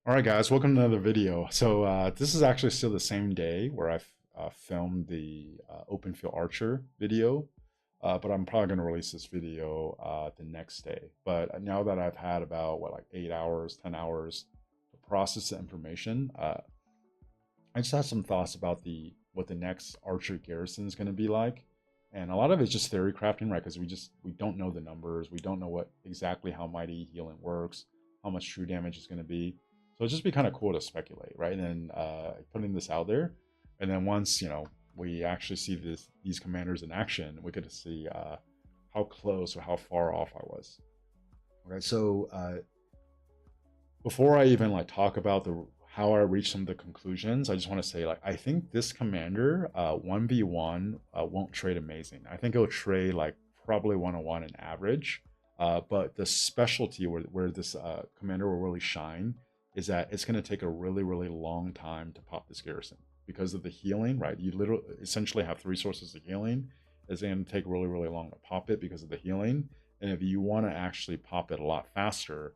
All right, guys, welcome to another video. So this is actually still the same day where I've filmed the open field archer video, but I'm probably going to release this video the next day. But now that I've had about like 8 hours, 10 hours to process the information, I just had some thoughts about what the next archer garrison is going to be like. And a lot of it's just theory crafting, right? Because we don't know the numbers, we don't know what exactly how mighty healing works, how much true damage is going to be. So it'd just be kind of cool to speculate, right? And then putting this out there, and then once we actually see these commanders in action, we get to see how close or how far off I was. Okay, so before I even like talk about the how I reached some of the conclusions, I just want to say like I think this commander 1v1 won't trade amazing. I think it'll trade like probably 1-on-1 in average. But the specialty where this commander will really shine is that it's going to take a really long time to pop this garrison because of the healing, right? You literally essentially have 3 sources of healing. It's going to take really long to pop it because of the healing. And if you want to actually pop it a lot faster,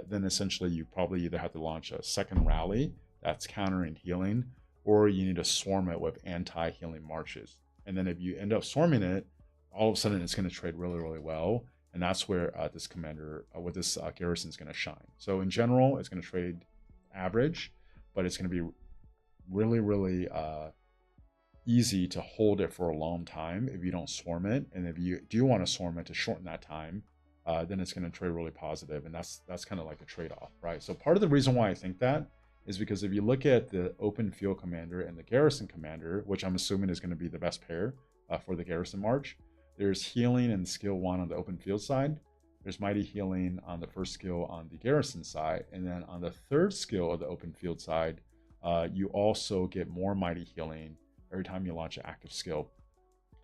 then essentially you probably either have to launch a second rally that's countering healing, or you need to swarm it with anti-healing marches. And then if you end up swarming it, all of a sudden it's going to trade really well. And that's where this commander, with this garrison is going to shine. So in general, it's going to trade average, but it's going to be really easy to hold it for a long time if you don't swarm it. And if you do want to swarm it to shorten that time, then it's going to trade really positive. And that's kind of like a trade-off, right? So part of the reason why I think that is because if you look at the open field commander and the garrison commander, which I'm assuming is going to be the best pair for the garrison march, there's healing in skill 1 on the open field side. There's mighty healing on the first skill on the garrison side. And then on the third skill of the open field side, you also get more mighty healing every time you launch an active skill.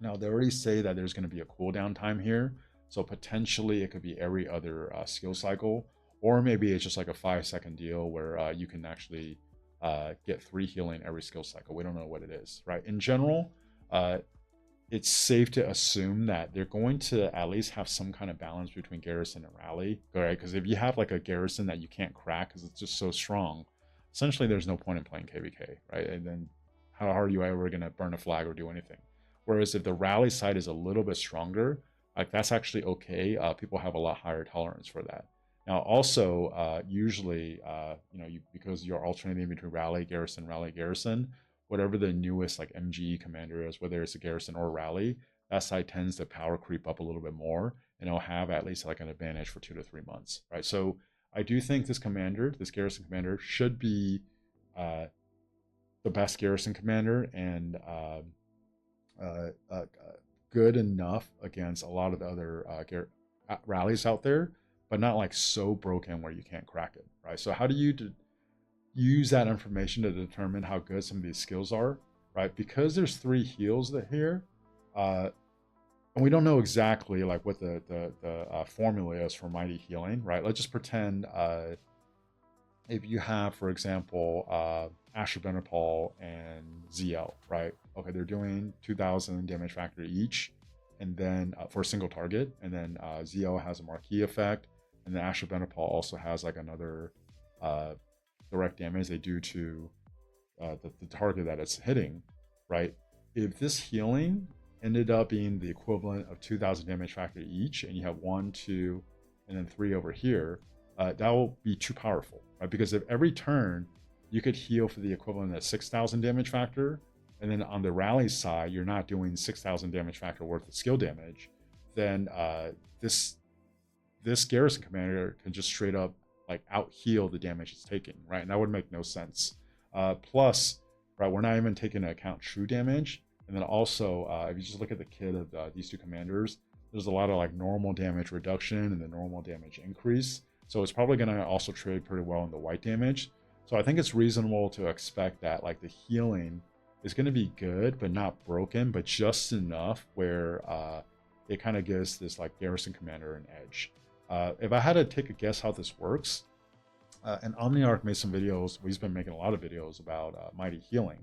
Now, they already say that there's going to be a cooldown time here. So potentially it could be every other skill cycle, or maybe it's just like a 5-second deal where you can actually get 3 healing every skill cycle. We don't know what it is, right? In general, it's safe to assume that they're going to at least have some kind of balance between garrison and rally, right? Because if you have like a garrison that you can't crack because it's just so strong, essentially there's no point in playing KVK, right? And then how are you ever going to burn a flag or do anything? Whereas if the rally side is a little bit stronger, like that's actually okay. People have a lot higher tolerance for that. Now, also, usually, because you're alternating between rally, garrison, whatever the newest like MGE commander is, whether it's a garrison or a rally, that side tends to power creep up a little bit more, and it'll have at least like an advantage for 2 to 3 months, right? So I do think this garrison commander, should be the best garrison commander and good enough against a lot of the other rallies out there, but not like so broken where you can't crack it, right? So how do you use that information to determine how good some of these skills are, right? Because there's 3 heals here, and we don't know exactly like what the formula is for mighty healing, right? Let's just pretend if you have, for example, Asher Benapal and ZL, right? Okay, they're doing 2,000 damage factor each, and then for a single target, and then ZL has a marquee effect, and then Asher Benapal also has like another direct damage they do to the target that it's hitting, right? If this healing ended up being the equivalent of 2,000 damage factor each, and you have 1, 2, and then 3 over here, that will be too powerful, right? Because if every turn you could heal for the equivalent of 6,000 damage factor, and then on the rally side you're not doing 6,000 damage factor worth of skill damage, then this garrison commander can just straight up like out heal the damage it's taking, right? And that would make no sense. Plus, right, we're not even taking into account true damage. And then also, if you just look at the kit of these 2 commanders, there's a lot of like normal damage reduction and the normal damage increase. So it's probably going to also trade pretty well in the white damage. So I think it's reasonable to expect that like the healing is going to be good, but not broken, but just enough where it kind of gives this like garrison commander an edge. If I had to take a guess how this works, and Omniarch made some videos. He's been making a lot of videos about mighty healing,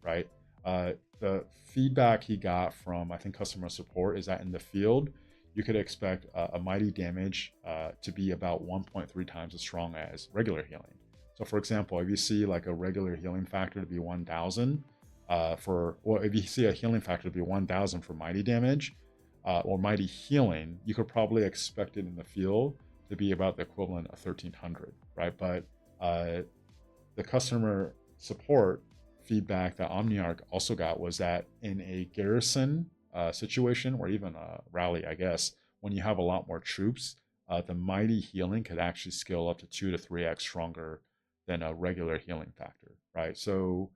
right? The feedback he got from, I think, customer support is that in the field, you could expect a mighty damage to be about 1.3 times as strong as regular healing. So for example, if you see like a regular healing factor to be 1000 if you see a healing factor to be 1000 for mighty damage or mighty healing, you could probably expect it in the field to be about the equivalent of 1300, right? But the customer support feedback that OmniArc also got was that in a garrison situation, or even a rally, I guess, when you have a lot more troops, the mighty healing could actually scale up to 2 to 3x stronger than a regular healing factor, right? So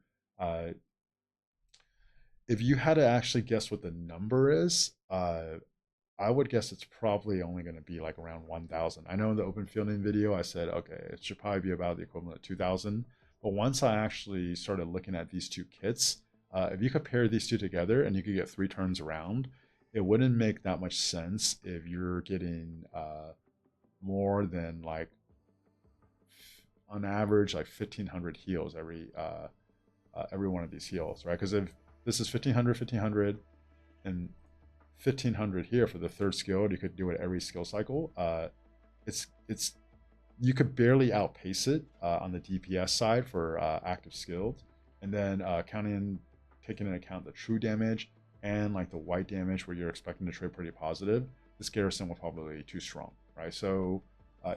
if you had to actually guess what the number is, I would guess it's probably only going to be like around 1000. I know in the open fielding video, I said, okay, it should probably be about the equivalent of 2000. But once I actually started looking at these two kits, if you compare these two together and you could get 3 turns around, it wouldn't make that much sense if you're getting more than like, on average, like 1500 heals every one of these heals, right? Because if this is 1500, 1500, and 1500 here for the third skill, you could do it every skill cycle. It's you could barely outpace it on the DPS side for active skilled, and then taking into account the true damage and like the white damage where you're expecting to trade pretty positive, this garrison will probably be too strong, right? So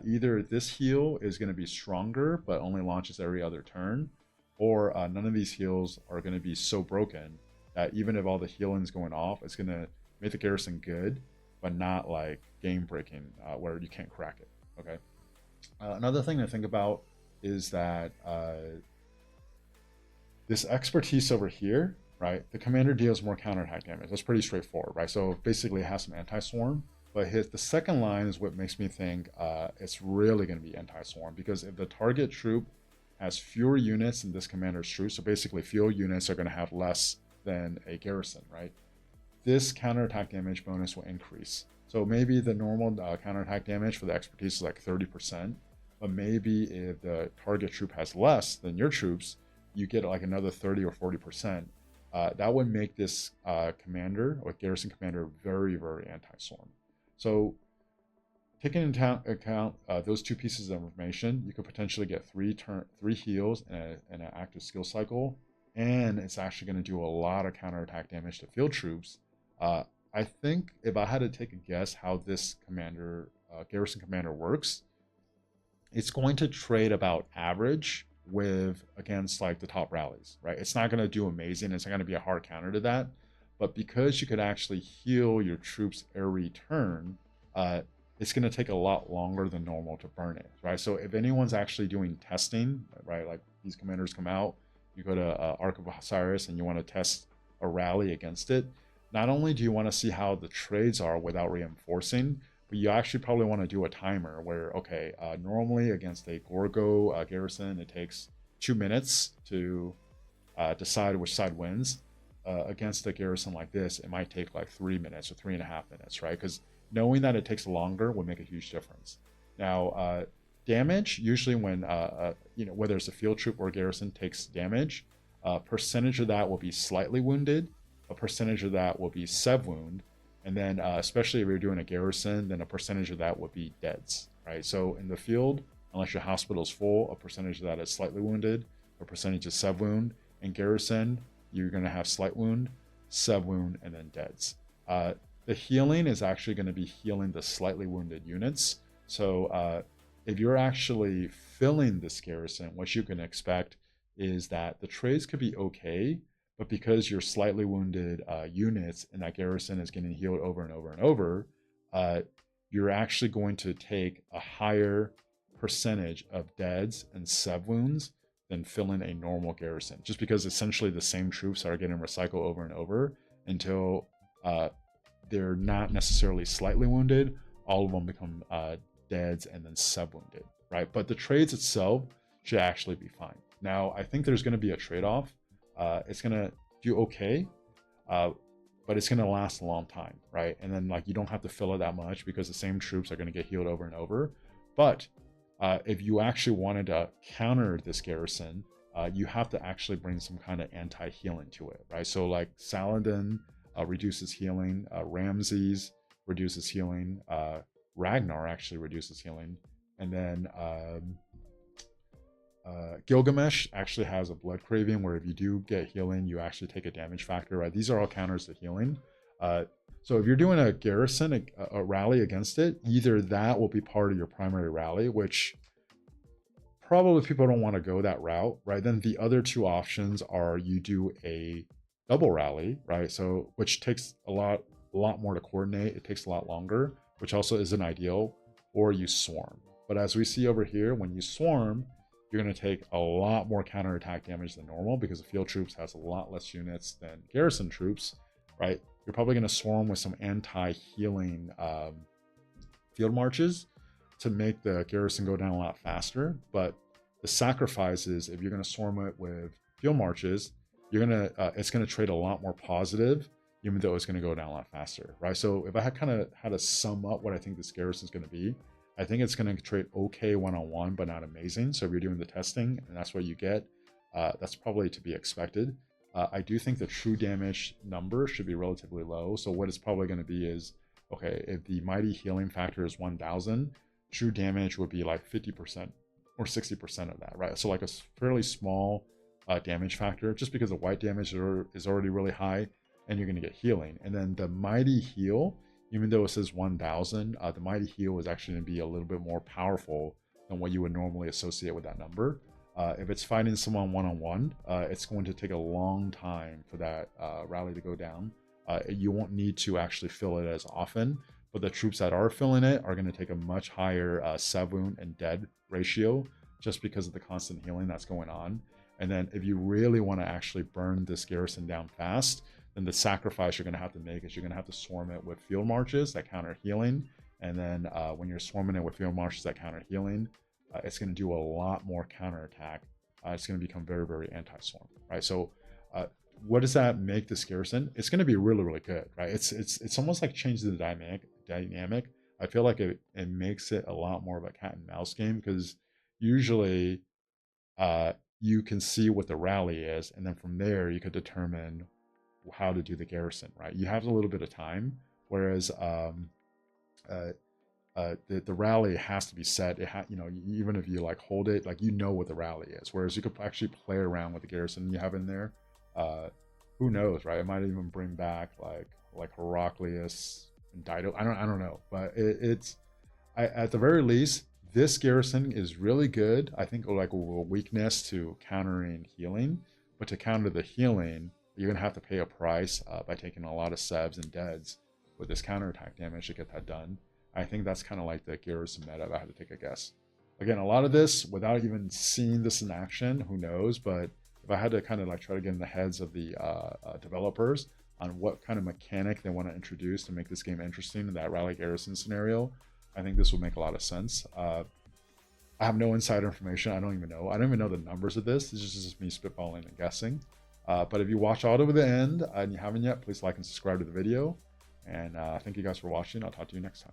either this heal is going to be stronger but only launches every other turn, or none of these heals are going to be so broken that even if all the healing's going off, it's going to make the garrison good, but not like game breaking where you can't crack it. Okay. Another thing to think about is that this expertise over here, right? The commander deals more counterattack damage. That's pretty straightforward, right? So basically, it has some anti-swarm, but the second line is what makes me think it's really going to be anti-swarm, because if the target troop has fewer units than this commander's troop, so basically fewer units are going to have less than a garrison, right? This counterattack damage bonus will increase. So maybe the normal counterattack damage for the expertise is like 30%, but maybe if the target troop has less than your troops, you get like another 30 or 40%. That would make this commander or garrison commander very, very anti-swarm. So taking into account those two pieces of information, you could potentially get 3 heals in an active skill cycle, and it's actually going to do a lot of counterattack damage to field troops. I think if I had to take a guess how this garrison commander works, it's going to trade about average against like the top rallies, right? It's not going to do amazing. It's not going to be a hard counter to that. But because you could actually heal your troops every turn, it's going to take a lot longer than normal to burn it, right? So if anyone's actually doing testing, right, like these commanders come out, you go to Ark of Osiris and you want to test a rally against it, not only do you want to see how the trades are without reinforcing, but you actually probably want to do a timer where, okay, normally against a Gorgo garrison, it takes 2 minutes to decide which side wins. Against a garrison like this, it might take like 3 minutes or 3.5 minutes, right? Because knowing that it takes longer will make a huge difference. Now, damage, usually when, whether it's a field troop or a garrison takes damage, a percentage of that will be slightly wounded, a percentage of that will be sev wound, and then especially if you're doing a garrison, then a percentage of that would be deads, right? So in the field, unless your hospital is full, a percentage of that is slightly wounded, a percentage is sev wound. In garrison, you're going to have slight wound, sev wound, and then deads. The healing is actually going to be healing the slightly wounded units. So if you're actually filling this garrison, what you can expect is that the trades could be okay, but because your slightly wounded units in that garrison is getting healed over and over and over, you're actually going to take a higher percentage of deads and sev wounds than filling a normal garrison, just because essentially the same troops are getting recycled over and over until they're not necessarily slightly wounded. All of them become deads and then sev wounded, right? But the trades itself should actually be fine. Now, I think there's going to be a trade-off. It's going to do okay, but it's going to last a long time, right? And then like you don't have to fill it that much because the same troops are going to get healed over and over. But if you actually wanted to counter this garrison, you have to actually bring some kind of anti-healing to it, right? So like Saladin reduces healing, Ramses reduces healing, Ragnar actually reduces healing, and then Gilgamesh actually has a blood craving where if you do get healing, you actually take a damage factor, right? These are all counters to healing. So if you're doing a garrison, a rally against it, either that will be part of your primary rally, which probably people don't want to go that route, right? Then the other two options are you do a double rally, right? So which takes a lot more to coordinate. It takes a lot longer, which also isn't ideal, or you swarm. But as we see over here, when you swarm, you're going to take a lot more counterattack damage than normal because the field troops has a lot less units than garrison troops, right? You're probably going to swarm with some anti-healing field marches to make the garrison go down a lot faster. But the sacrifice is if you're going to swarm it with field marches, you're going to it's going to trade a lot more positive, even though it's going to go down a lot faster, right? So if I had kind of had to sum up what I think this garrison is going to be, I think it's going to trade okay one-on-one, but not amazing. So if you're doing the testing and that's what you get, that's probably to be expected. I do think the true damage number should be relatively low. So what it's probably going to be is, okay, if the mighty healing factor is 1000, true damage would be like 50% or 60% of that, right? So like a fairly small damage factor, just because the white damage is already really high and you're going to get healing. And then the mighty heal, even though it says 1000, the mighty heal is actually going to be a little bit more powerful than what you would normally associate with that number. If it's fighting someone one-on-one, it's going to take a long time for that rally to go down. You won't need to actually fill it as often, but the troops that are filling it are going to take a much higher save wound and dead ratio just because of the constant healing that's going on. And then if you really want to actually burn this garrison down fast, then the sacrifice you're going to have to make is you're going to have to swarm it with field marches that counter healing. And then when you're swarming it with field marches that counter healing, it's going to do a lot more counterattack. It's going to become very, very anti-swarm, right? So what does that make this garrison? It's going to be really, really good, right? It's almost like changing the dynamic. I feel like it makes it a lot more of a cat and mouse game because usually you can see what the rally is, and then from there you could determine how to do the garrison, right? You have a little bit of time, whereas the rally has to be set. Even if you like hold it, like what the rally is. Whereas you could actually play around with the garrison you have in there. Who knows, right? It might even bring back like Heraclius and Dido. I don't know, but at the very least, this garrison is really good. I think like a weakness to countering healing, but to counter the healing, you're gonna have to pay a price by taking a lot of sevs and deads with this counterattack damage to get that done. I think that's kind of like the garrison meta, if I had to take a guess. Again, a lot of this, without even seeing this in action, who knows? But if I had to kind of like try to get in the heads of the developers on what kind of mechanic they want to introduce to make this game interesting in that rally garrison scenario, I think this would make a lot of sense. I have no insider information. I don't even know the numbers of this. This is just me spitballing and guessing. But if you watch all the way to the end and you haven't yet, please like and subscribe to the video. And thank you guys for watching. I'll talk to you next time.